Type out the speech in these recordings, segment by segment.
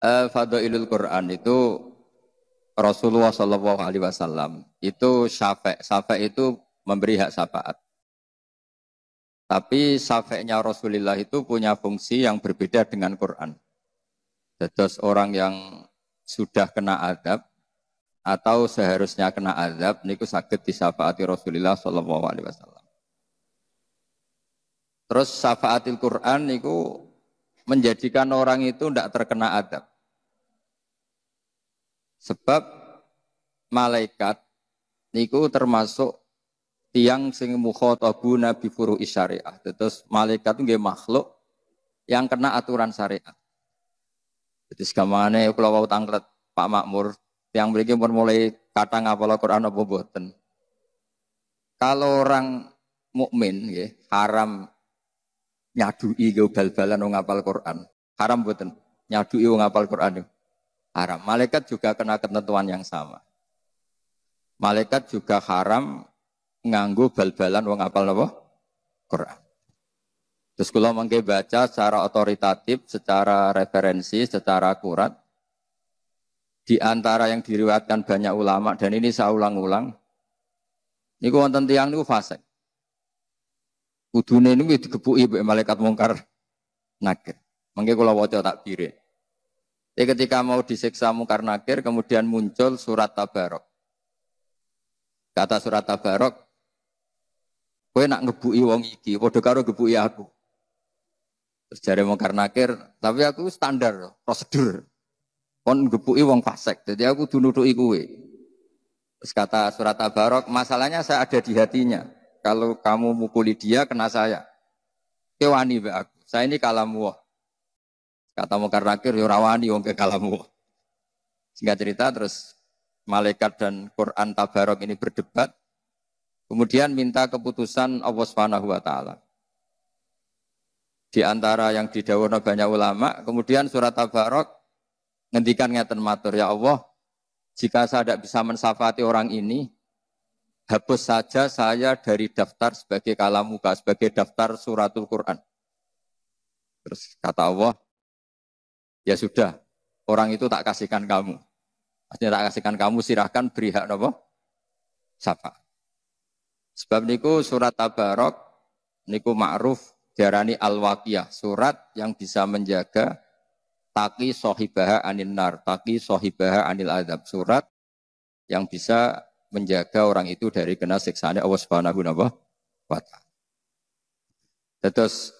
Fadailul Quran itu Rasulullah Shallallahu Alaihi Wasallam itu syafa' itu memberi hak syafaat. Tapi syafi'nya Rasulullah itu punya fungsi yang berbeda dengan Quran. Terus orang yang sudah kena azab atau seharusnya kena azab niku saged disyafaati Rasulullah Shallallahu Alaihi Wasallam. Terus syafaatil Quran niku menjadikan orang itu tidak terkena azab. Sebab malaikat niku termasuk tiang sing mukhatabuna bi furu'i syariah. Terus malaikat itu nggih makhluk yang kena aturan syariat. Jadi segamane kula wau tanglet Pak Makmur, yang mriki mulai kata ngapal Quran apa mboten. Kalau orang mukmin nggih haram nyadui bal-balan wong ngapal Quran. Haram mboten nyadui wong ngapal Quran. Haram. Malaikat juga kena ketentuan yang sama. Malaikat juga haram nganggo bal-balan wong ngapal napa? Quran. Terus kula mangke baca secara otoritatif, secara referensi, secara akurat. Di antara yang diriwayatkan banyak ulama dan ini saya ulang-ulang. Niku wonten tiyang niku fasik. Kudune niku digebuki mbek malaikat mungkar nakir. Mangke kula waca takbire. Ketika mau disiksa mungkar nakir kemudian muncul surat Tabarok. Kata surat Tabarok, kowe nak ngebuki wong iki padha karo ngebuki aku. Terus jare mungkar nakir, tapi aku standar prosedur. Kon ngebuki wong fasik. Jadi aku kudu nutuki kowe. Terus kata surat Tabarok, masalahnya saya ada di hatinya. Kalau kamu mukuli dia kena saya. Kowe wani mbek aku. Saya ini kalamu. Kata mungkar nakir yo rawani wong ke kalamu. Singkat cerita terus malaikat dan Quran Tabarok ini berdebat. Kemudian minta keputusan Allah Subhanahu wa taala. Di antara yang didhawuhna banyak ulama, kemudian surat Tabarok ngendikan ngeten matur, ya Allah, jika saya tidak bisa mensyafaati orang ini, hapus saja saya dari daftar sebagai kalamuka, sebagai daftar suratul Quran. Terus kata Allah, ya sudah, orang itu tak kasihkan kamu. Maksudnya tak kasihkan kamu, silahkan beri hak apa? Syafaat. Sebab niku surat Tabarok, niku ma'ruf diarani al-waqiyah, surat yang bisa menjaga taqi sohibaha anin nar, taqi sohibaha anil adab, surat yang bisa menjaga orang itu dari kena siksaan Allah Subhanahu wa taala. Terus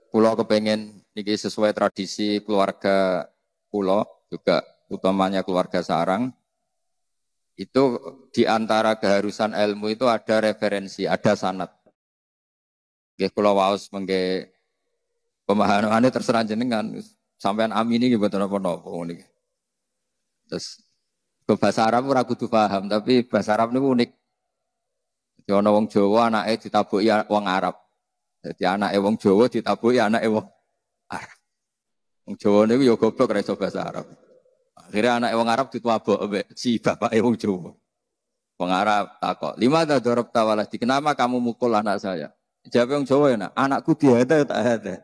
pulau kepengen niki sesuai tradisi keluarga pulau juga utamanya keluarga sarang. Itu di antara keharusan ilmu itu ada referensi, ada sanad. Nggih kula waos mengke pemahamane terserah jenengan. Sampean amini nggih mboten napa-napa niki. Terus ke bahasa Arab ora kudu paham, tapi bahasa Arab niku unik. Jadi ana wong Jawa anake ditabuki wong Arab. Jadi anake wong Jawa ditabuki anake wong Arab. Wong Jawa niku ya goblok ora iso bahasa Arab. Akhirnya anak wong Arab dituabok ambek si bapake wong Jawa. Wong Arab takok, "Lima ta darabta waladi? Kenapa kamu mukul anak saya?" Jawab wong Jawa ya, "Anakku dihada tak ada."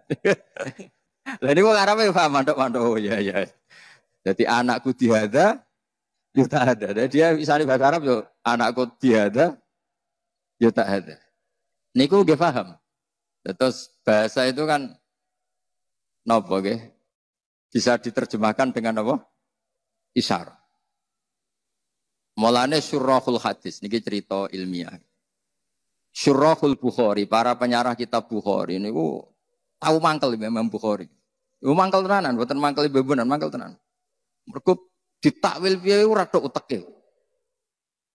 Lah ini wong Arab ya paham mantuk-mantuk, oh ya ya. Jadi anakku dihada ya tak ada. Dan dia misalnya bahasa Arab yo anakku dihada ya tak ada. Niku nggih paham. Terus bahasa itu kan napa nggih? Bisa diterjemahkan dengan apa? Isyarah. Mulane syurahul hadis niki cerita ilmiah. Syurahul Bukhari, para penyarah kitab Bukhari niku tahu mangkel Imam Bukhari. Iku mangkel tenanan, mboten mangkel bebenan, mangkel tenan. Mergo ditakwil piye ora tok uteke.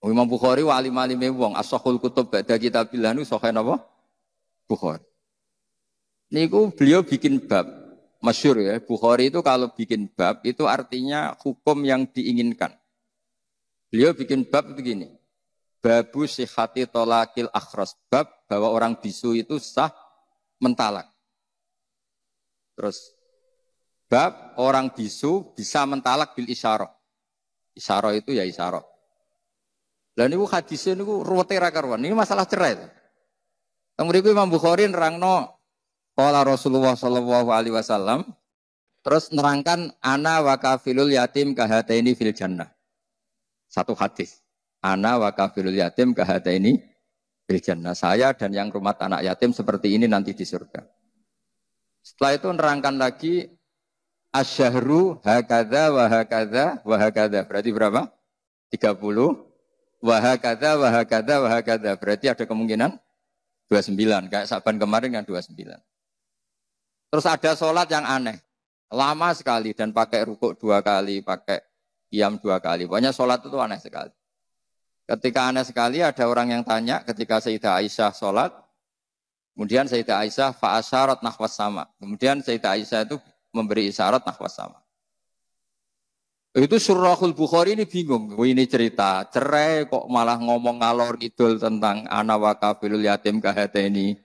Imam Bukhari wali-walime wong, as-sahul kutub ba'da kitabillah niku sahih napa? Bukhari. Niku beliau bikin bab masyhur ya, Bukhari itu kalau bikin bab itu artinya hukum yang diinginkan. Beliau bikin bab begini. Babu sihhati tolakil akhras. Bab bahwa orang bisu itu sah mentalak. Terus bab orang bisu bisa mentalak bil isyarah. Isyarah itu ya isyarah. Lah niku hadisnya niku ruwete ra karuan. Ini masalah cerai. Teng mriku Imam Bukhari nerangno qala Rasulullah sallallahu alaihi wasallam Terus nerangkan ana wa kafilul yatim kahataini fil jannah. Satu hadis. Ana wa kafilul yatim kahataini fil jannah. Saya dan yang rumah anak yatim seperti ini nanti di surga. Setelah itu nerangkan lagi asyahru hakadha wa hakadha wa hakadha. Berarti berapa? 30. Wa hakadha wa hakadha wa hakadha. Berarti ada kemungkinan 29. Kayak Saban kemarin kan 29. Terus ada sholat yang aneh. Lama sekali dan pakai rukuk 2 kali, pakai qiyam 2 kali. Pokoknya sholat itu aneh sekali. Ketika aneh sekali ada orang yang tanya ketika Sayyidah Aisyah sholat. Kemudian Sayyidah Aisyah fa'asyarat nahwas sama. Kemudian Sayyidah Aisyah itu memberi isyarat nahwas sama. Itu Surahul Bukhari ini bingung. Ini cerita cerai kok malah ngomong ngalor ngidul tentang ana wa kafilul yatim kahateni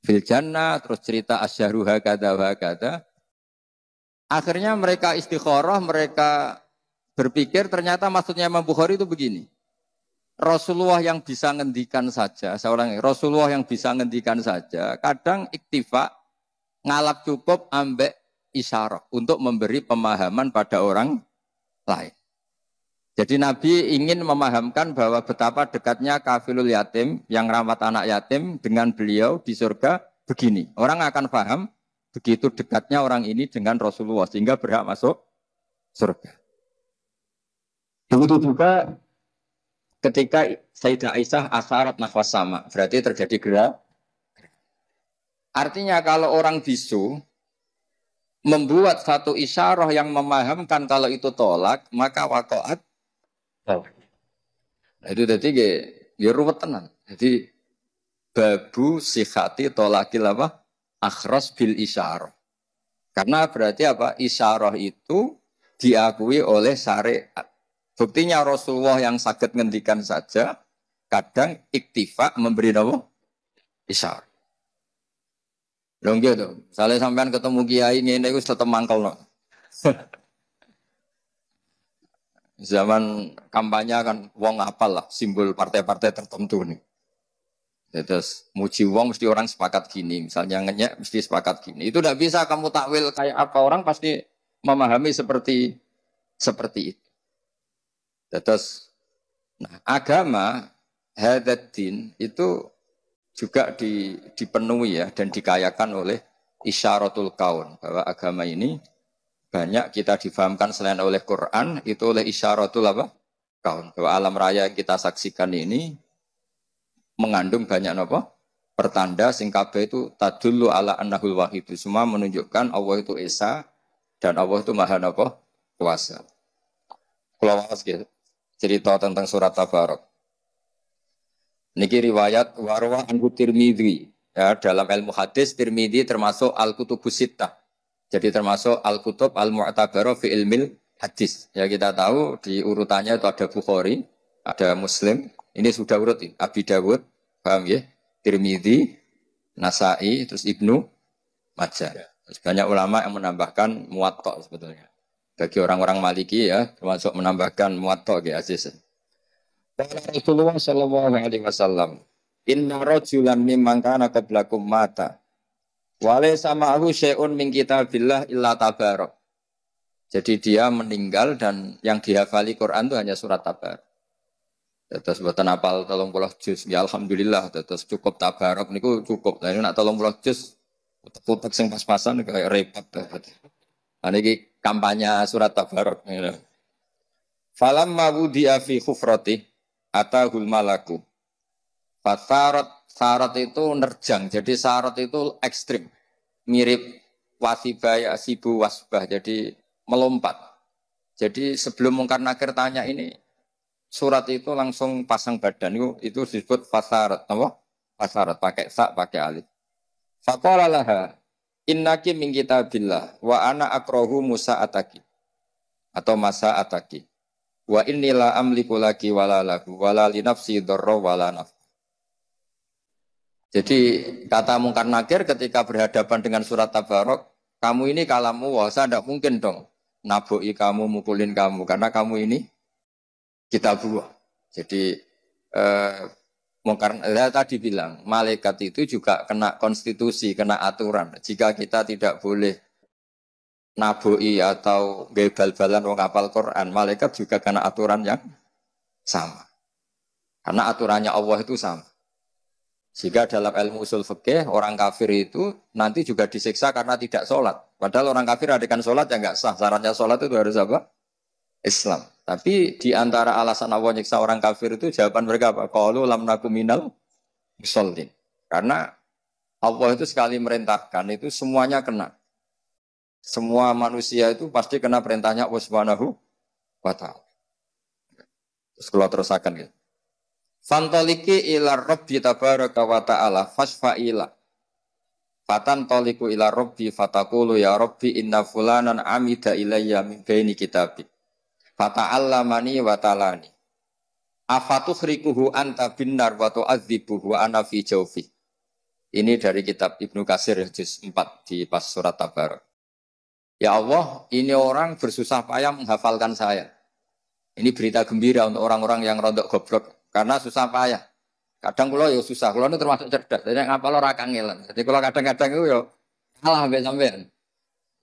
fil jannah. Terus cerita asyahru hakadha wa hakadha. Akhirnya mereka istikharah, mereka berpikir ternyata maksudnya Imam Bukhari itu begini. Rasulullah yang bisa ngendikan saja, seorang Rasulullah yang bisa ngendikan saja, kadang iktifa ngalap cukup ambek isyarah untuk memberi pemahaman pada orang lain. Jadi Nabi ingin memahamkan bahwa betapa dekatnya kafilul yatim yang rawat anak yatim dengan beliau di surga begini. Orang akan paham begitu dekatnya orang ini dengan Rasulullah sehingga berhak masuk surga. Begitu juga ketika Sayyidah Aisyah asyarat nahwas sama, berarti terjadi gerak. Artinya kalau orang bisu membuat satu isyarah yang memahamkan kalau itu tolak, maka waqa'at. Nah, itu tadi ya ruwet tenan. Jadi babu sihati tolakil apa? Akhras bil isyarah. Karena berarti apa? Isyarah itu diakui oleh syariat. Buktinya Rasulullah yang sakit ngendikan saja, kadang iktifa memberi apa? Isyarah. Dong gitu. Misalnya sampean ketemu kiai ini itu tetap mangkel no. Zaman kampanye kan wong apal lah simbol partai-partai tertentu nih. Terus muji wong mesti orang sepakat gini, misalnya ngenyek mesti sepakat gini. Itu tidak bisa kamu takwil kayak apa, orang pasti memahami seperti itu. Terus nah, agama hadatin itu juga dipenuhi ya dan dikayakan oleh isyaratul kaun, bahwa agama ini banyak kita difahamkan selain oleh Quran, itu oleh isyaratul apa? Kaun. Bahwa alam raya yang kita saksikan ini mengandung banyak apa? Pertanda sing kabeh itu tadullu ala annahul wahid. Semua menunjukkan Allah itu esa dan Allah itu maha apa? Kuasa. Kalau wawas gitu, cerita tentang surat Tabarok. Niki riwayat warwah anhu Tirmidzi. Ya, dalam ilmu hadis Tirmidzi termasuk al-kutubus sittah. Jadi termasuk al-kutub al-mu'tabarah fi ilmil hadis. Ya kita tahu di urutannya itu ada Bukhari, ada Muslim. Ini sudah urut ini. Abi Dawud, paham ya? Tirmidzi, Nasai, terus Ibnu Majah. Terus banyak ulama yang menambahkan Muwatta sebetulnya. Bagi orang-orang Maliki ya, termasuk menambahkan Muwatta ya Aziz. Rasulullah sallallahu alaihi wasallam, "Inna rajulan mimman kana qablakum mata. Wa laysa ma'ahu syai'un min kitabillah illa tabarak." Jadi dia meninggal dan yang dihafali Quran itu hanya surat Tabarak. Terus buatan apal 30 juz, ya alhamdulillah. Terus cukup Tabarak niku cukup. Lah nak 30 juz utek-utek sing pas-pasan kayak repot. Nah niki kampanye surat Tabarak. Falamma wudi'a fi khufrati atahul malaku. Syarat itu nerjang. Jadi syarat itu ekstrim. Mirip wasibaya sibu wasbah. Jadi melompat. Jadi sebelum Mungkar Nakir tanya ini, surat itu langsung pasang badan. Itu disebut fasarat. Apa? Fasarat. Pakai sak, pakai alif. Faqala laha, innaki min kitabillah wa ana akrohu musa ataki. Atau masa ataki. Wa innila amliku laki wala lahu wala li nafsi dharra wala naf. Jadi kata Mungkar Nakir ketika berhadapan dengan surat Tabarok, kamu ini kalamu wah, saya tidak mungkin dong naboi kamu, mukulin kamu karena kamu ini kita buah. Jadi Mungkar tadi bilang malaikat itu juga kena konstitusi, kena aturan. Jika kita tidak boleh naboi atau gawe bal-balan wong hafal Quran, malaikat juga karena aturan yang sama. Karena aturannya Allah itu sama. Jika dalam ilmu usul fikih orang kafir itu nanti juga disiksa karena tidak sholat. Padahal orang kafir adakan sholat ya nggak sah. Syaratnya sholat itu harus apa? Islam. Tapi di antara alasan Allah nyiksa orang kafir itu jawaban mereka apa? Qalu lam naku minal musallin. Karena Allah itu sekali merintahkan itu semuanya kena. Semua manusia itu pasti kena perintahnya Allah Subhanahu wa taala. Terus kalau terusakan gitu. Fantoliki ila rabbi tabaraka wa ta'ala fasfa'ila. Fatan toliku ila rabbi fatakulu ya rabbi inna fulanan amida ilayya min baini kitabik. Fata'allamani wa talani. Afatuhrikuhu anta binnar wa tu'adzibuhu wa ana fi jawfi. Ini dari kitab Ibnu Katsir juz 4 di pas surat Tabarak. Ya Allah, ini orang bersusah payah menghafalkan saya. Ini berita gembira untuk orang-orang yang rontok goblok. Karena susah payah. Kadang kalau ya susah, kalau ini termasuk cerdas. Jadi ngapal ora kangelan. Jadi kalau kadang-kadang itu ya kalah sampai sampean.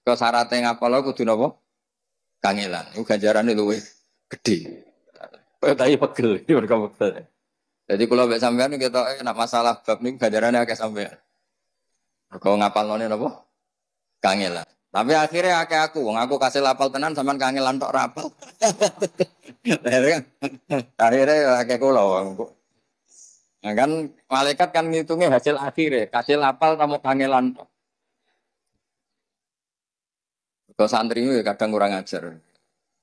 Kalau syaratnya ngapal kudu napa? Kangelan. Itu ganjarannya luwih gede. Tapi pegel, ini mereka pegel. Jadi kalau mbek sampean kita nak masalah bab niku ganjarannya akeh sampean. Kalau ngapal none napa? Kangelan. Tapi akhirnya aku kasih lapal tenan sampean kangelan tok rapal. Akhirnya akeh kula wong. Nah kan malaikat kan ngitungnya hasil akhir ya, kasih lapal tamu kangelan. Kalau santri itu kadang kurang ajar,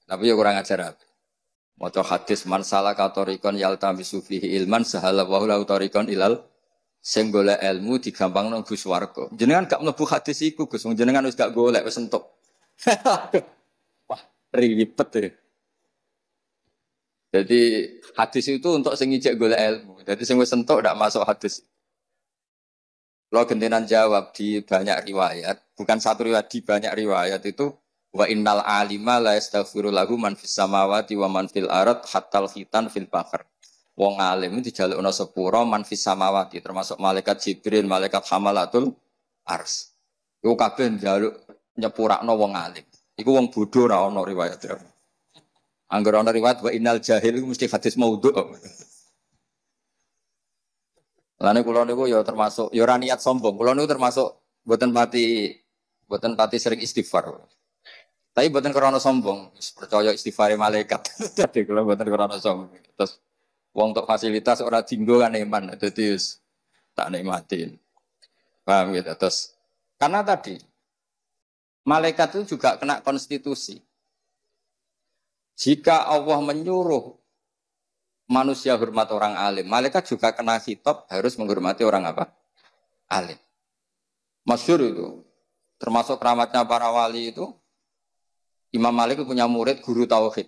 tapi ya kurang ajar apa? Maca hadis man salaka tariqan yaltamisu fihi ilman sahala wa lahu tariqan ilal sing golek ilmu digampangno mlebu swarga. Jenengan gak mlebu hadis iku Gus, jenengan wis gak golek wis entuk. Wah, ribet ya. Jadi hadis itu untuk sing ijek golek ilmu. Jadi sing wis entuk ndak masuk hadis. Kalau gentenan jawab di banyak riwayat, bukan satu riwayat, di banyak riwayat itu wa innal alima la yastaghfiru lahu man fis samawati wa man fil ard hatta khitan fil bahr. Wong alim itu dijalukna sepura man fis samawati termasuk malaikat Jibril, malaikat hamalatul ars. Iku kabeh njaluk nyepurakno wong alim. Iku wong bodho ora ana riwayat. Angger ana riwayat wa innal jahil iku mesti hadis maudhu. Lane kula niku ya termasuk ya ora niat sombong. Kula niku termasuk mboten pati sering istighfar. Tapi mboten krana sombong, percaya istighfare malaikat. Dadi kula mboten krana sombong. Terus wong untuk fasilitas ora dinggo kan iman. Dadi tak nikmatin. Paham gitu. Terus karena tadi malaikat itu juga kena konstitusi. Jika Allah menyuruh manusia hormat orang alim, malaikat juga kena khitab harus menghormati orang apa? Alim. Masyhur itu, termasuk keramatnya para wali itu, Imam Malik punya murid guru tauhid.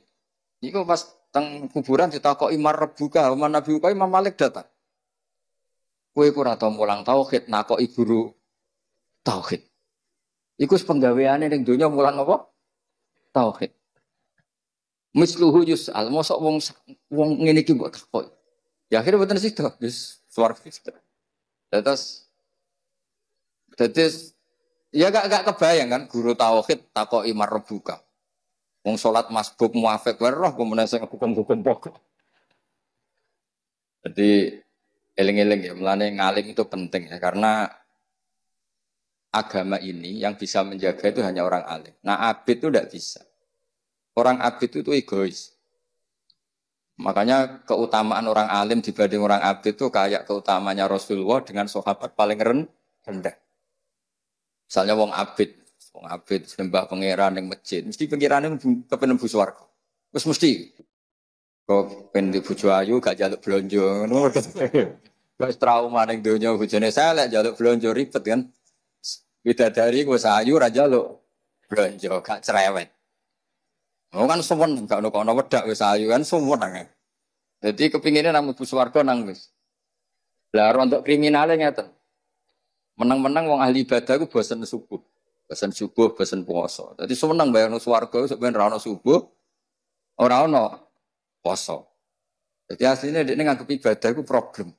Itu pas teng kuburan ditakoki marbuka, mana nabi uka Imam Malik datang. Kowe ora tau mulang tauhid, nakoki guru tauhid. Iku penggaweane ning donya mulang apa? Tauhid. Misluhu yus'al, mosok wong ngene iki mbok takoki. Ya akhirnya mboten sida, wis swarga. Terus ya gak kebayang kan guru tauhid takoki marbuka. Wong salat masbuk muafik wae roh kemudian sing hukum-hukum pokok. Jadi eling-eling ya, melane ngalim itu penting ya karena agama ini yang bisa menjaga itu hanya orang alim. Nah, abid itu tidak bisa. Orang abid itu egois. Makanya keutamaan orang alim dibanding orang abid itu kayak keutamanya Rasulullah dengan sahabat paling rendah. Misalnya wong abid sembah pangeran yang masjid, mesti pangeran yang kepen mlebu swarga. Wis mesti. Kok pen di bojo ayu gak jaluk blonjo. Wis trauma ning donya bojone selek jaluk blonjo ribet kan. Bidadari wis ayu ra jaluk blonjo gak cerewet. Oh kan suwen gak ono wedak wis ayu kan suwen nang. Jadi kepinginnya nang mlebu swarga nang wis. Lah rontok kriminale ngeten. Menang-menang wong ahli ibadah ku bosen subuh. Bosen subuh, bosen puasa. Dadi seneng bayangno swarga sampeyan ra ono subuh, ora ono puasa. Jadi aslinya dia nganggep ibadah ku problem.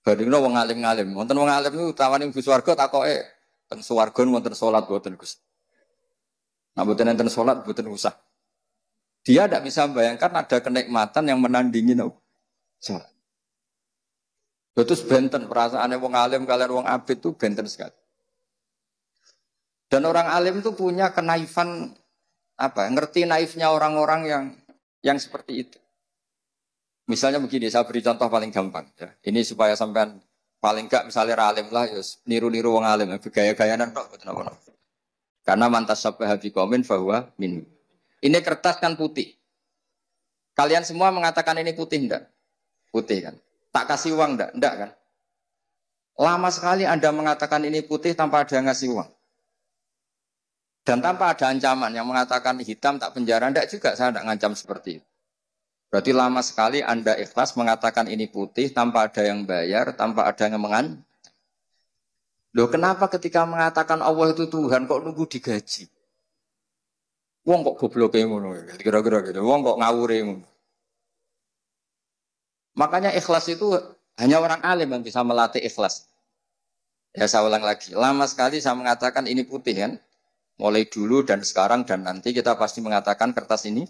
Bandingno wong alim-alim. Wonten wong alim niku tawani mlebu swarga takoke teng swarga wonten salat boten Gus. Nah, mboten enten salat, mboten usah. Dia tidak bisa membayangkan ada kenikmatan yang menandingi salat. Terus benten perasaannya wong alim kalian wong abid itu benten sekali. Dan orang alim itu punya kenaifan apa? Ngerti naifnya orang-orang yang seperti itu. Misalnya begini, saya beri contoh paling gampang. Ya. Ini supaya sampean paling enggak misalnya alim lah, yus niru-niru wong alim, gaya-gayanan tok. Karena mantas sabah biqaumin bahwa min. Ini kertas kan putih. Kalian semua mengatakan ini putih enggak? Putih kan. Tak kasih uang enggak? Enggak kan? Lama sekali Anda mengatakan ini putih tanpa ada yang ngasih uang. Dan tanpa ada ancaman yang mengatakan hitam tak penjara, enggak juga saya enggak ngancam seperti itu. Berarti lama sekali Anda ikhlas mengatakan ini putih tanpa ada yang bayar, tanpa ada yang mengan. Loh kenapa ketika mengatakan Allah itu Tuhan kok nunggu digaji? Wong kok goblok ngono kira-kira gitu. Wong kok ngawure ngono. Makanya ikhlas itu hanya orang alim yang bisa melatih ikhlas. Ya saya ulang lagi. Lama sekali saya mengatakan ini putih kan. Mulai dulu dan sekarang dan nanti kita pasti mengatakan kertas ini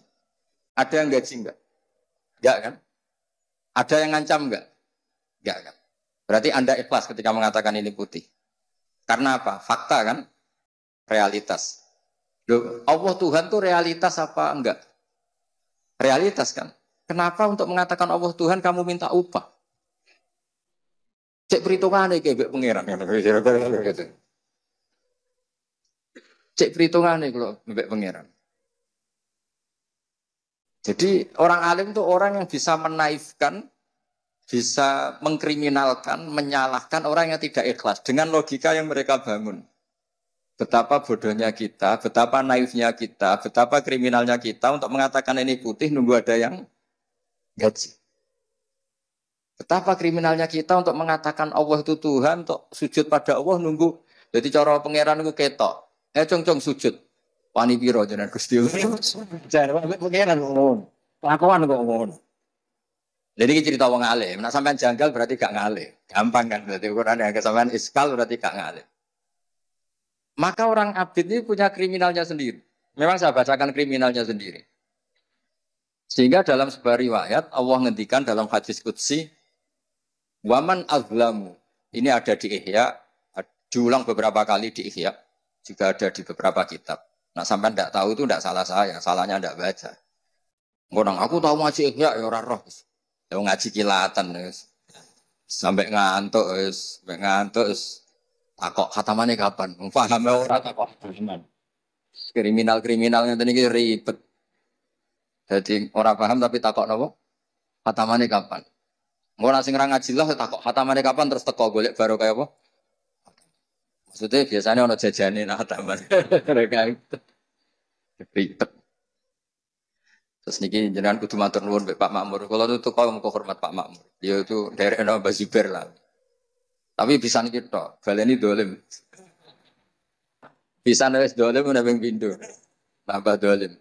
ada yang gaji enggak? Enggak kan? Ada yang ngancam enggak? Enggak kan? Berarti Anda ikhlas ketika mengatakan ini putih. Karena apa? Fakta kan? Realitas. Loh, Allah Tuhan itu realitas apa enggak? Realitas kan? Kenapa untuk mengatakan Allah Tuhan kamu minta upah? Cek perhitungannya kayak pengiran. Cek perhitungannya kalau mbak pangeran. Jadi orang alim itu orang yang bisa menaifkan, bisa mengkriminalkan, menyalahkan orang yang tidak ikhlas dengan logika yang mereka bangun. Betapa bodohnya kita, betapa naifnya kita, betapa kriminalnya kita untuk mengatakan ini putih nunggu ada yang gaji. Betapa kriminalnya kita untuk mengatakan Allah itu Tuhan, untuk sujud pada Allah nunggu. Jadi cara pangeran itu ketok. Cong sujud. Wani piro jenengan Gusti. Jangan pangeran ngomong. Kelakuan kok ngomong. Jadi ini cerita wong alim. Nah sampean janggal berarti gak ngalim. Gampang kan berarti ukurannya. Sampean iskal berarti gak ngalim. Maka orang abid ini punya kriminalnya sendiri. Memang saya bacakan kriminalnya sendiri. Sehingga dalam sebuah riwayat Allah ngendikan dalam hadis qudsi waman azlamu. Ini ada di Ihya, diulang beberapa kali di Ihya, juga ada di beberapa kitab. Nah sampai tidak tahu itu tidak salah saya, salahnya tidak baca. Orang aku tahu ngaji Ihya ya ora roh. Ya ngaji kilatan sampai ngantuk takok khatamane kapan? Pahame ora takok iman. Kriminal-kriminalnya tadi ribet. Jadi orang paham tapi takok napa? Khatamane kapan? Ora sing ra ngaji lah takok khatamane kapan terus teko golek baru kaya apa? Maksudnya biasanya ono jajane nak khatamane. Ribet. Terus niki jenengan kudu matur nuwun Pak Makmur. Kalau itu kau mau hormat Pak Makmur. Dia itu daerah nama Bazuber lah. Tapi bisa niki tok, baleni dolim. Bisa nulis dolim udah ping pindho. Tambah dolim.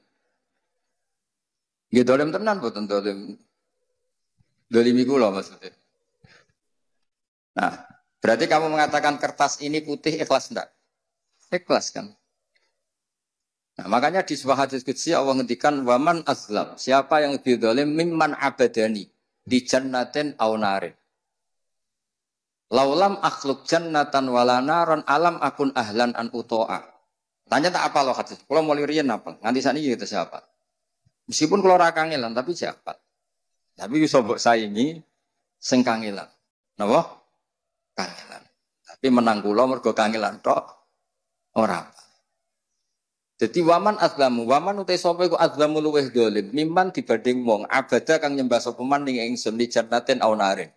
Nggih dolim tenan mboten dolim. Dolim iku lho maksudnya. Nah, berarti kamu mengatakan kertas ini putih ikhlas enggak? Ikhlas kan? Nah, makanya di sebuah hadis qudsi Allah ngendikan waman azlam, siapa yang lebih zalim mimman abadani di jannatin aw narin. Laulam akhluk jannatan wala naron alam akun ahlan an utoa. Tanya tak apa loh hadis. Kalau mau lirian apa? Nanti sana gitu siapa? Meskipun kalau rakangilan tapi siapa? Tapi bisa mbok saingi sing kangilan. Napa? Kangilan. Tapi menang kula mergo kangilan tok ora. Jadi waman azlamu, waman utai sapa iku azlamu luweh dolim, mimman dibanding wong abada kang nyembah sapa man ning ingsun li jannatin aw narin.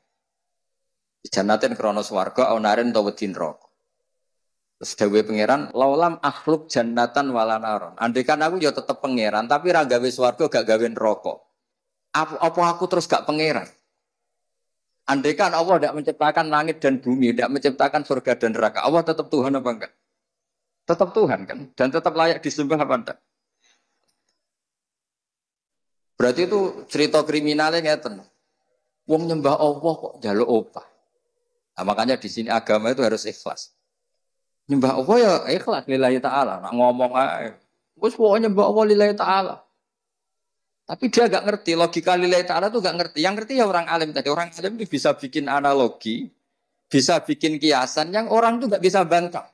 Jannatin krana swarga aw narin utawa wedi neraka. Terus dawuhe pangeran, laulam akhluk jannatan wala naron. Andekan aku ya tetep pangeran, tapi ra gawe swarga gak gawe neraka. Apa aku terus gak pangeran? Andekan Allah tidak menciptakan langit dan bumi, tidak menciptakan surga dan neraka, Allah tetap Tuhan apa enggak? Tetap Tuhan kan? Dan tetap layak disembah apa enggak? Berarti itu cerita kriminalnya ngeten. Wong nyembah Allah kok njaluk opah. Nah, makanya di sini agama itu harus ikhlas. Nyembah Allah ya ikhlas lillahi ta'ala. Nak ngomong aja. Wes pokoknya mbak Allah lillahi ta'ala. Tapi dia gak ngerti, logika lillahi ta'ala tuh gak ngerti. Yang ngerti ya orang alim tadi. Orang alim itu bisa bikin analogi, bisa bikin kiasan yang orang tuh gak bisa bantah.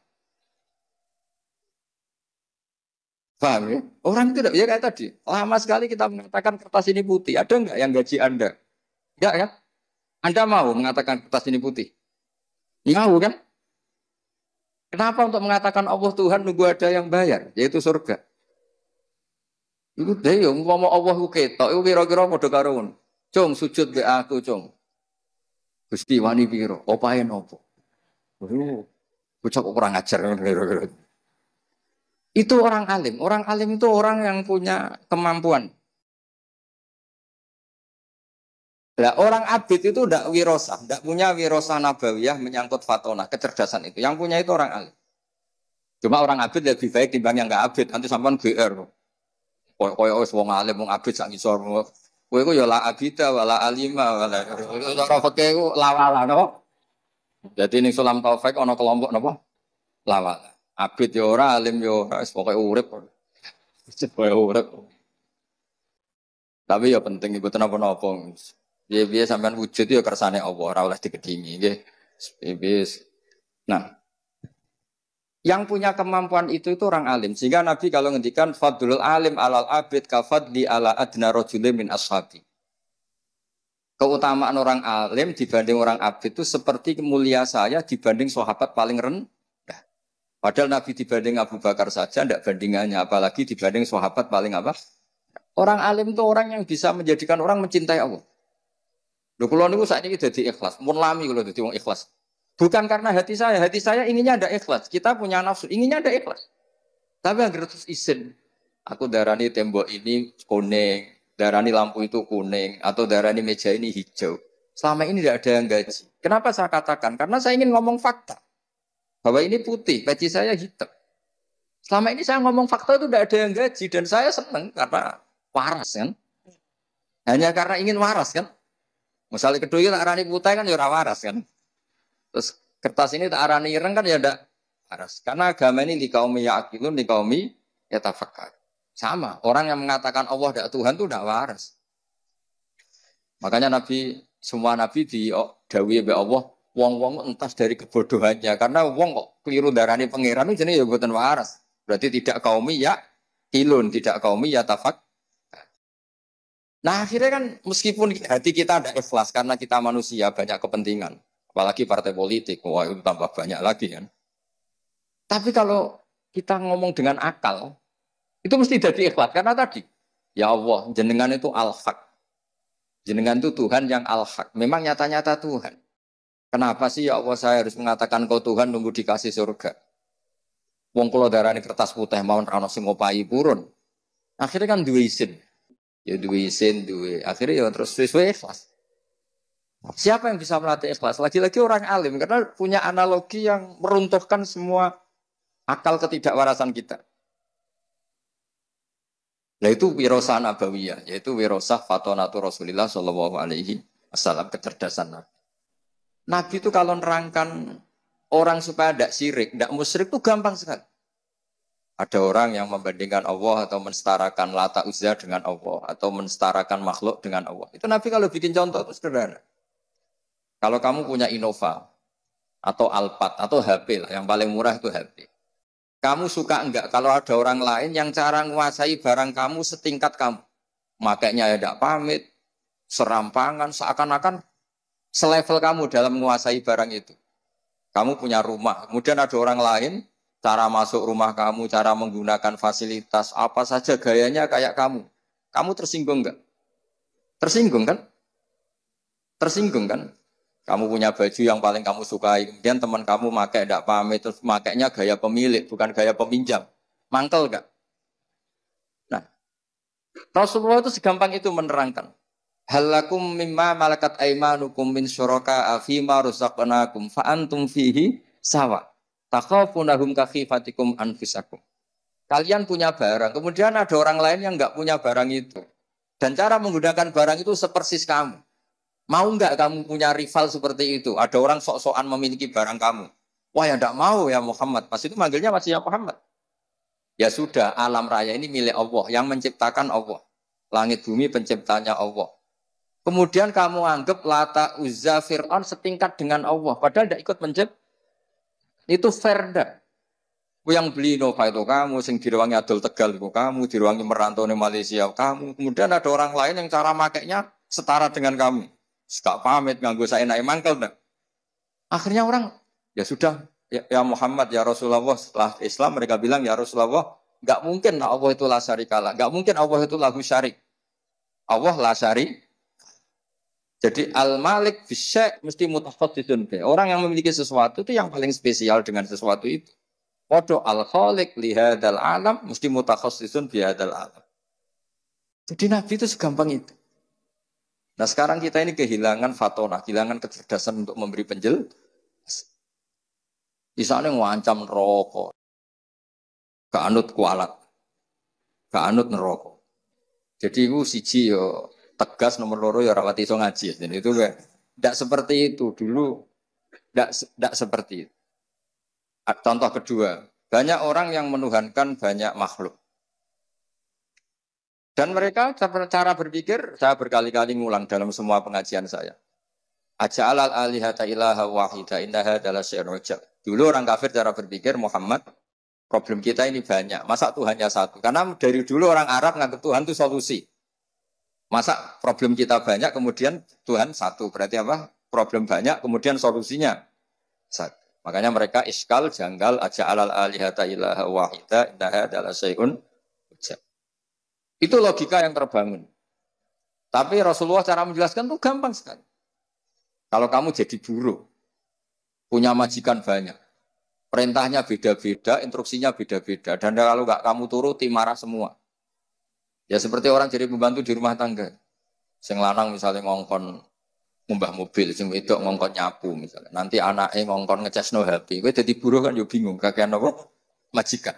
Paham ya? Orang itu tidak, ya kayak tadi. Lama sekali kita mengatakan kertas ini putih. Ada nggak yang gaji Anda? Enggak kan? Anda mau mengatakan kertas ini putih? Mau kan? Kenapa untuk mengatakan Allah Tuhan nunggu ada yang bayar? Yaitu surga. Itu deh, ngomong Allah ku ketok. Itu kira-kira padha karo ngono. Cung sujud be aku, cung. Gusti wani piro? Opahe nopo? Bocah kurang ajar kira-kira. Itu orang alim. Orang alim itu orang yang punya kemampuan. Nah, orang abid itu tidak wirosah, tidak punya wirosah nabawiyah menyangkut fatona, kecerdasan itu. Yang punya itu orang alim. Cuma orang abid lebih baik timbang yang nggak abid. Nanti sampean GR. Koyo wong alim wong abid sak ngisor. Kowe iku ya la abida wala alima wala. Ora fikih ku lawala no. Jadi ning Sulam Taufik ana kelompok napa? Lawala. Abid ya ora, alim ya ora, wis pokoke urip. Pokoke urip. Tapi ya penting ibu napa-napa. Piye-piye sampean wujud ya kersane Allah, ora oleh digedhingi nggih. Nah, yang punya kemampuan itu orang alim. Sehingga Nabi kalau ngendikan fadlul alim alal abid kafadli ala adna rajulin min ashabi. Keutamaan orang alim dibanding orang abid itu seperti mulia saya dibanding sahabat paling rendah. Padahal Nabi dibanding Abu Bakar saja tidak bandingannya, apalagi dibanding sahabat paling apa? Orang alim itu orang yang bisa menjadikan orang mencintai Allah. Lho kula niku sakniki dadi ikhlas, mun lami kula dadi wong ikhlas. Bukan karena hati saya inginnya ada ikhlas. Kita punya nafsu, inginnya ada ikhlas. Tapi agar terus izin. Aku darani tembok ini kuning, darani lampu itu kuning, atau darani meja ini hijau. Selama ini tidak ada yang gaji. Kenapa saya katakan? Karena saya ingin ngomong fakta. Bahwa ini putih, peci saya hitam. Selama ini saya ngomong fakta itu tidak ada yang gaji. Dan saya senang karena waras kan. Hanya karena ingin waras kan. Misalnya kedua tak arani putih kan ya waras kan. Terus kertas ini tak arani ireng kan ya ndak waras. Karena agama ini di kaum ya'qilun, di kaum yatafakkar. Sama, orang yang mengatakan Allah tidak Tuhan itu tidak waras. Makanya semua nabi di dawuhi be Allah, wong-wong entas dari kebodohannya. Karena wong kok keliru darani pangeran itu jenenge ya mboten waras. Berarti tidak kaum ya'qilun, tidak kaum yatafakkar. Nah akhirnya kan meskipun hati kita ada ikhlas karena kita manusia banyak kepentingan. Apalagi partai politik, wah itu tambah banyak lagi kan. Tapi kalau kita ngomong dengan akal, itu mesti jadi ikhlas. Karena tadi, ya Allah, jenengan itu al-haq. Jenengan itu Tuhan yang al-haq. Memang nyata-nyata Tuhan. Kenapa sih ya Allah saya harus mengatakan kau Tuhan nunggu dikasih surga? Wong kula darani kertas putih mawon ra ono sing ngopahi purun. Akhirnya kan duwe izin. Ya duwe izin, duwe. Akhirnya ya terus sesuai ikhlas. Siapa yang bisa melatih ikhlas? Lagi-lagi orang alim. Karena punya analogi yang meruntuhkan semua akal ketidakwarasan kita. Nah itu wirosah nabawiyah. Yaitu wirosah fatonatu Rasulillah Sallallahu Alaihi Wasallam. Kecerdasan Nabi. Nabi itu kalau nerangkan orang supaya tidak syirik, tidak musyrik itu gampang sekali. Ada orang yang membandingkan Allah atau mensetarakan Lata Uzza dengan Allah atau mensetarakan makhluk dengan Allah. Itu Nabi kalau bikin contoh itu sederhana. Kalau kamu punya Innova atau Alphard atau HP lah, yang paling murah itu HP. Kamu suka enggak kalau ada orang lain yang cara menguasai barang kamu setingkat kamu? Makanya ya tidak pamit, serampangan, seakan-akan selevel kamu dalam menguasai barang itu. Kamu punya rumah, kemudian ada orang lain cara masuk rumah kamu, cara menggunakan fasilitas, apa saja gayanya kayak kamu. Kamu tersinggung enggak? Tersinggung kan? Tersinggung kan? Kamu punya baju yang paling kamu sukai, kemudian teman kamu pakai tidak pamit, terus makainya gaya pemilik, bukan gaya peminjam. Mangkel enggak? Nah, Rasulullah itu segampang itu menerangkan. Halakum mimma malakat aimanukum min syuraka afima rusaqnakum fa antum fihi sawa. Takhafunahum kakhifatikum anfusakum. Kalian punya barang, kemudian ada orang lain yang enggak punya barang itu. Dan cara menggunakan barang itu sepersis kamu. Mau enggak kamu punya rival seperti itu? Ada orang sok-sokan memiliki barang kamu. Wah ya enggak mau ya Muhammad. Pas itu manggilnya masih ya Muhammad. Ya sudah, alam raya ini milik Allah, yang menciptakan Allah. Langit bumi penciptanya Allah. Kemudian kamu anggap Lata, Uzza, Fir'aun setingkat dengan Allah. Padahal tidak ikut mencipt. Itu fair dah. Yang beli Nova itu kamu, sing diruangi Adol Tegal itu kamu, diruangi merantau di Malaysia kamu. Kemudian ada orang lain yang cara makainya setara dengan kami. Gak pamit, nganggo saya naik mangkel dah. Akhirnya orang, ya sudah, ya Muhammad, ya Rasulullah. Setelah Islam mereka bilang, ya Rasulullah, nggak mungkin Allah itu la syarikalah. Nggak mungkin Allah itu lahu syarik. Allah la syarik. Jadi al-malik bisyai mesti mutakhassidun. Orang yang memiliki sesuatu itu yang paling spesial dengan sesuatu itu. Waduh al-khaliq lihadal alam mesti mutakhassidun bihadal alam. Jadi Nabi itu segampang itu. Nah sekarang kita ini kehilangan fatona, kehilangan kecerdasan untuk memberi penjelasan. Di sana ngancam neraka, keanut kualat, keanut neraka. Jadi itu siji yo tegas nomor loro ya rawati iso ngaji. Dan itu tidak seperti itu dulu, tidak seperti itu. Contoh kedua, banyak orang yang menuhankan banyak makhluk. Dan mereka cara berpikir, saya berkali-kali ngulang dalam semua pengajian saya. Aja'alal alihata ilaha wahida indaha adalah syai'un ujab. Dulu orang kafir cara berpikir, Muhammad, problem kita ini banyak. Masa Tuhannya satu? Karena dari dulu orang Arab nganggap Tuhan itu solusi. Masa problem kita banyak, kemudian Tuhan satu. Berarti apa? Problem banyak, kemudian solusinya satu. Makanya mereka iskal, janggal, aja'alal alihata ilaha wahida indaha adalah syai'un ujab. Itu logika yang terbangun. Tapi Rasulullah cara menjelaskan itu gampang sekali. Kalau kamu jadi buruh, punya majikan banyak, perintahnya beda-beda, instruksinya beda-beda, dan kalau nggak kamu turuti marah semua. Ya seperti orang jadi pembantu di rumah tangga. Sing lanang misalnya ngongkon ngumbah mobil, sing wedok ngongkon nyapu misalnya. Nanti anaknya ngongkon ngecasno HP. Kowe dadi buruh kan yo bingung, kakean apa? Majikan.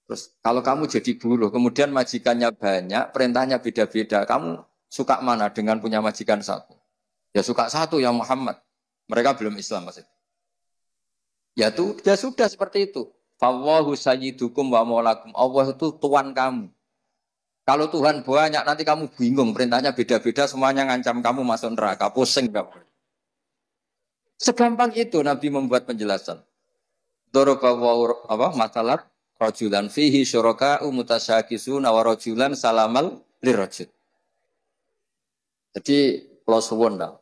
Terus kalau kamu jadi buruh, kemudian majikannya banyak, perintahnya beda-beda, kamu suka mana dengan punya majikan satu? Ya suka satu ya Muhammad. Mereka belum Islam maksudnya. Ya tuh, ya sudah seperti itu. Fawwahu sayyidukum wa maulakum. Allah itu tuan kamu. Kalau Tuhan banyak nanti kamu bingung, perintahnya beda-beda, semuanya ngancam kamu masuk neraka, pusing kamu. Segampang itu Nabi membuat penjelasan. Dorobawu apa masalah rajulan fihi syuraka'u mutasyakisuna wa rajulan salamal lirajul. Jadi kalau suwun lah.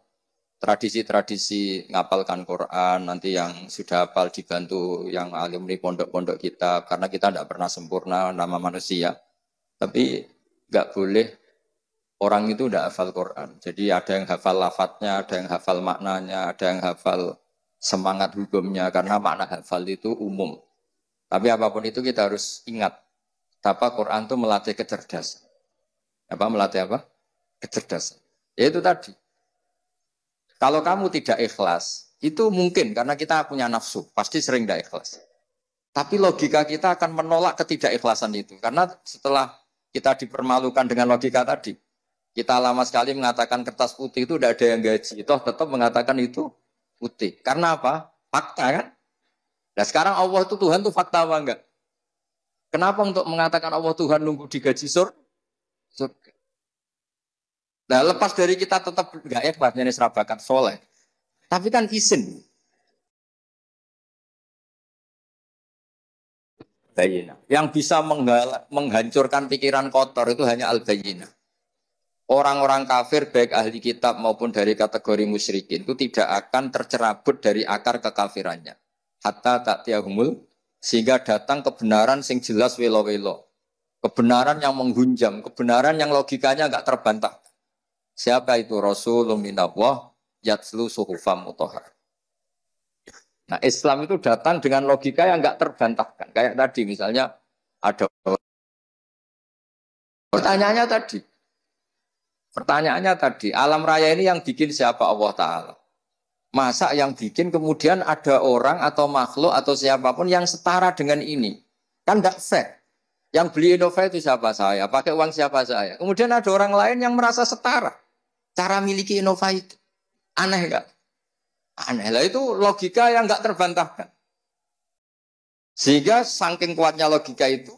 Tradisi-tradisi ngapalkan Quran, nanti yang sudah hafal dibantu yang alumni pondok-pondok kita, karena kita tidak pernah sempurna nama manusia. Tapi nggak boleh orang itu tidak hafal Quran. Jadi ada yang hafal lafadznya, ada yang hafal maknanya, ada yang hafal semangat hukumnya, karena makna hafal itu umum. Tapi apapun itu kita harus ingat, apa Quran itu melatih kecerdasan. Apa melatih apa? Kecerdasan. Ya itu tadi. Kalau kamu tidak ikhlas, itu mungkin karena kita punya nafsu, pasti sering tidak ikhlas. Tapi logika kita akan menolak ketidakikhlasan itu. Karena setelah kita dipermalukan dengan logika tadi, kita lama sekali mengatakan kertas putih itu tidak ada yang gaji. Toh tetap mengatakan itu putih. Karena apa? Fakta kan? Nah sekarang Allah itu Tuhan itu fakta apa enggak? Kenapa untuk mengatakan Allah Tuhan nunggu digaji surga? Nah lepas dari kita tetap enggak ikhlas, ini serabakan soleh. Tapi kan izin. Bayina. Yang bisa menghancurkan pikiran kotor itu hanya al-bayina. Orang-orang kafir baik ahli kitab maupun dari kategori musyrikin itu tidak akan tercerabut dari akar kekafirannya. Hatta ta'tiyahumul sehingga datang kebenaran sing jelas welo-welo. Kebenaran yang menghunjam, kebenaran yang logikanya enggak terbantah. Siapa itu? Rasulun minallah yatslu suhufam mutahhar. Nah, Islam itu datang dengan logika yang enggak terbantahkan. Kayak tadi misalnya ada pertanyaannya tadi, alam raya ini yang bikin siapa? Allah Ta'ala. Masa yang bikin kemudian ada orang atau makhluk atau siapapun yang setara dengan ini? Kan enggak fair. Yang beli Innova itu siapa? Saya. Pakai uang siapa? Saya. Kemudian ada orang lain yang merasa setara. Cara miliki Innova itu. Aneh enggak? Aneh lah, itu logika yang enggak terbantahkan. Sehingga saking kuatnya logika itu,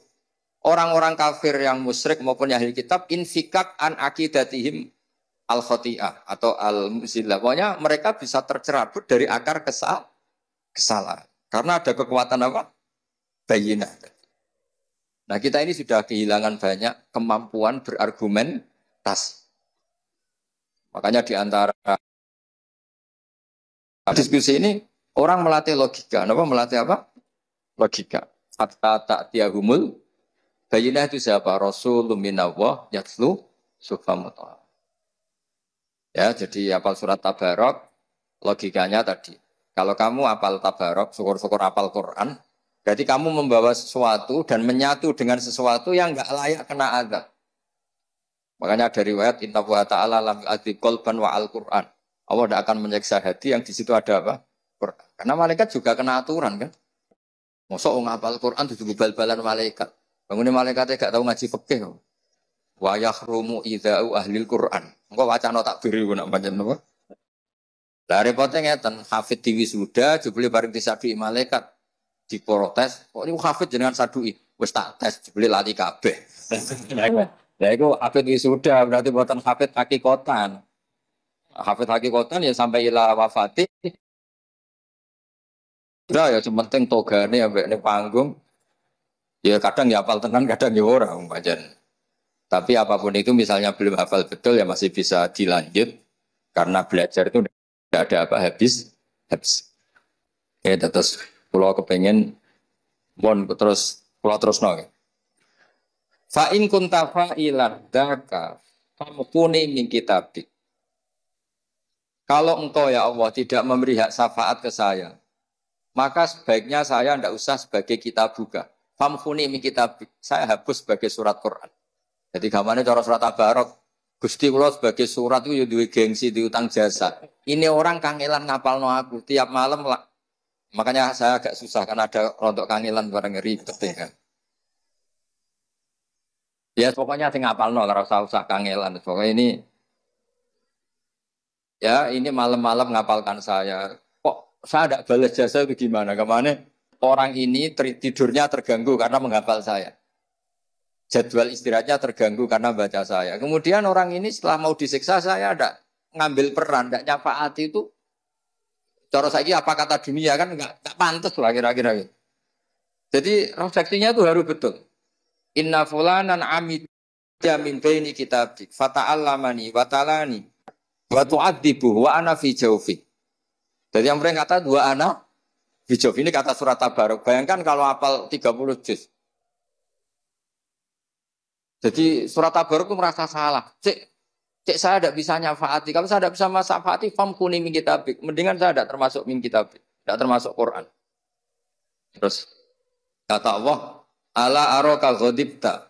orang-orang kafir yang musyrik maupun yang ahli kitab infikak an akidatihim al-khoti'ah atau al-muzillah. Pokoknya mereka bisa tercerabut dari akar kesalahan. Karena ada kekuatan apa? Bayinah. Nah kita ini sudah kehilangan banyak kemampuan berargumentasi. Makanya di antara diskusi ini orang melatih logika. Kenapa melatih apa? Logika. Hatta ta'tiyahumul bayinah itu siapa? Rasulun minallah yatslu subhamutah. Ya, jadi apal surat Tabarok, logikanya tadi. Kalau kamu apal Tabarok, syukur-syukur apal Quran, berarti kamu membawa sesuatu dan menyatu dengan sesuatu yang enggak layak kena azab. Makanya dari riwayat Inna wa ta'ala lam yu'adzib qalban wa al-Quran. Allah tidak akan menyiksa hati yang di situ ada apa? Quran. Karena malaikat juga kena aturan kan. Masa orang hafal Quran itu bal-balan malaikat. Bangunnya malaikatnya gak tahu ngaji fikih. Wa yahrumu idza'u ahlil Quran. Engko wacana tak beri nak pancen napa? Lah repote ngeten, hafid di wisuda jebule bareng disadui malaikat diprotes. Kok niku hafid jenengan sadui? Wis tak tes jebule lali kabeh. Lah iku hafid wisuda berarti buatan hafid hakikatan. Hafid hakikatan ya sampai ila wafati. Udah ya penting togane ambek ning panggung. Ya kadang ya hafal tenan, kadang ya ora pancen. Tapi apapun itu misalnya belum hafal betul ya masih bisa dilanjut karena belajar itu tidak ada apa habis. Ya terus pulau kepengen pulau terus nol. Fa in kunta fa'ilan dzaka famkuni min kitabik. Kalau engkau ya Allah tidak memberi hak syafaat ke saya, maka sebaiknya saya tidak usah sebagai kitab buka. Famkuni min kitabik. Saya hapus sebagai surat Quran. Jadi gamane cara surat Tabarok, Gusti kula sebagai surat itu ya duwe gengsi, diutang jasa. Ini orang kangelan ngapalno aku tiap malam lah. Makanya saya agak susah karena ada rontok kangelan bareng ribet ya. Ya pokoknya sing ngapalno ora usah kangelan. Pokoknya ini ya ini malam-malam ngapalkan saya. Kok saya tidak balas jasa itu gimana? Kemana orang ini tidurnya terganggu karena menghafal saya. Jadwal istirahatnya terganggu karena baca saya. Kemudian orang ini setelah mau disiksa saya ada ngambil peran, tidak nyafaati itu. Cara saya apa kata dunia kan nggak pantas lah kira-kira gitu. Jadi refleksinya itu harus betul. Inna fulanan amidya min baini kitabik fata'allamani wa talani wa tu'adzibu wa ana fi jawfi. Jadi yang mereka kata dua anak fi jawfi ini kata surat Tabarok. Bayangkan kalau hafal 30 juz. Jadi surat Tabarok itu merasa salah. Cek saya tidak bisa nyafaati. Kalau saya tidak bisa nyafaati, famkuni min kitabik. Mendingan saya tidak termasuk min kitabik. Tidak termasuk Quran. Terus kata Allah, ala aroka ghadibta.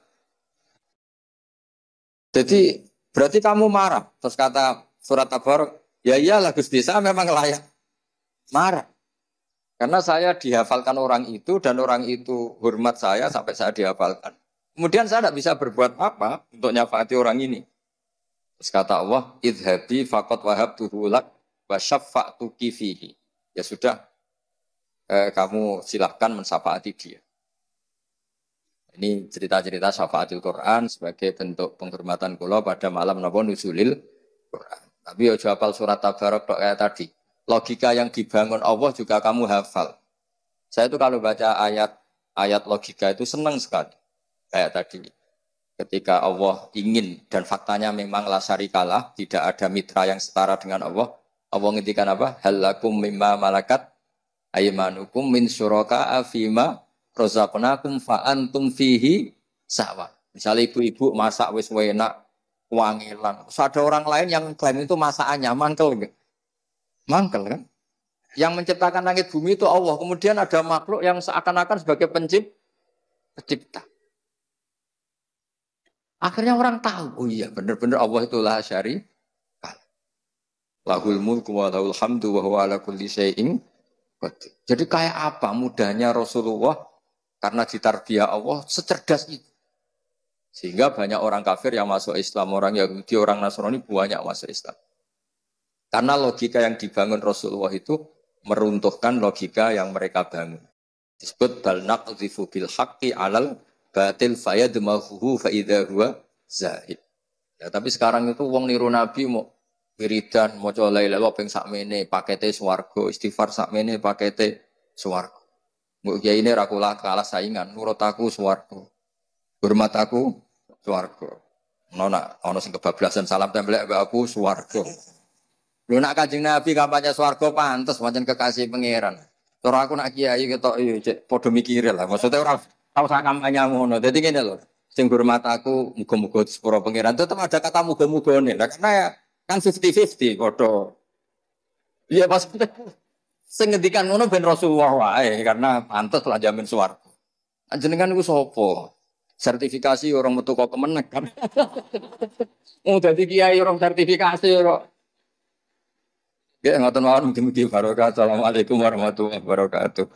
Jadi berarti kamu marah. Terus kata surat Tabarok, ya iyalah Gusti, saya memang layak marah. Karena saya dihafalkan orang itu dan orang itu hormat saya sampai saya dihafalkan. Kemudian saya tidak bisa berbuat apa untuk nyafaati orang ini. Terus kata Allah, idhabi faqad wahabtuhu lak wa syaffa'tuki fihi. Ya sudah, kamu silahkan mensyafaati dia. Ini cerita-cerita syafaatil Quran sebagai bentuk penghormatan kula pada malam napa nuzulil Quran. Tapi ya hafal surat Tabarok kayak tadi. Logika yang dibangun Allah juga kamu hafal. Saya itu kalau baca ayat logika itu senang sekali. Kayak tadi. Ketika Allah ingin dan faktanya memang la syarikalah, tidak ada mitra yang setara dengan Allah. Allah ngendikan apa? Halakum mimma malakat aymanukum min syuraka'a fima razaqnakum fa antum fihi sawa. Misalnya ibu-ibu masak wis enak, wangilan. Terus ada orang lain yang klaim itu masakannya mangkel enggak? Mangkel kan? Yang menciptakan langit bumi itu Allah. Kemudian ada makhluk yang seakan-akan sebagai pencipta. Akhirnya orang tahu, oh iya benar-benar Allah itulah syari. Lahul mulku wa lahul hamdu wa huwa ala kulli syai'in qadir. Jadi kayak apa mudahnya Rasulullah karena ditarbiyah Allah secerdas itu. Sehingga banyak orang kafir yang masuk Islam, orang Yahudi, orang Nasrani banyak masuk Islam. Karena logika yang dibangun Rasulullah itu meruntuhkan logika yang mereka bangun. Disebut bal naqdhifu bil haqqi 'alal batil fayadmaghuhu fa idza huwa zahid. Ya, tapi sekarang itu wong niru Nabi mau wiridan maca la ilaha illallah ping sakmene pakete swarga, istighfar sakmene pakete swarga. Mbok kiai ini ra kula kalah saingan, nurut aku swarga. Hormat aku swarga. Ono sing kebablasan salam templek mbak aku swarga. Lho nak Kanjeng Nabi kampanye swarga pantes pancen kekasih pangeran. Cara aku nak kiai ketok yo cek padha mikire lah. Maksudnya ora tau sak kampanye ngono. Dadi ngene lho. Sing hormat aku muga-muga sepuro pangeran tetep ada kata muga-mugane. Lah karena ya kan 50-50 padha. Iya pas sing ngendikan ngono ben Rasulullah wae karena pantes lah jamin swarga. Jenengan iku sapa? Sertifikasi orang metu kok kemenek kan. Oh dadi kiai orang sertifikasi kok. Ya ngoten mawon mugi-mugi barokah. Assalamualaikum warahmatullahi wabarakatuh.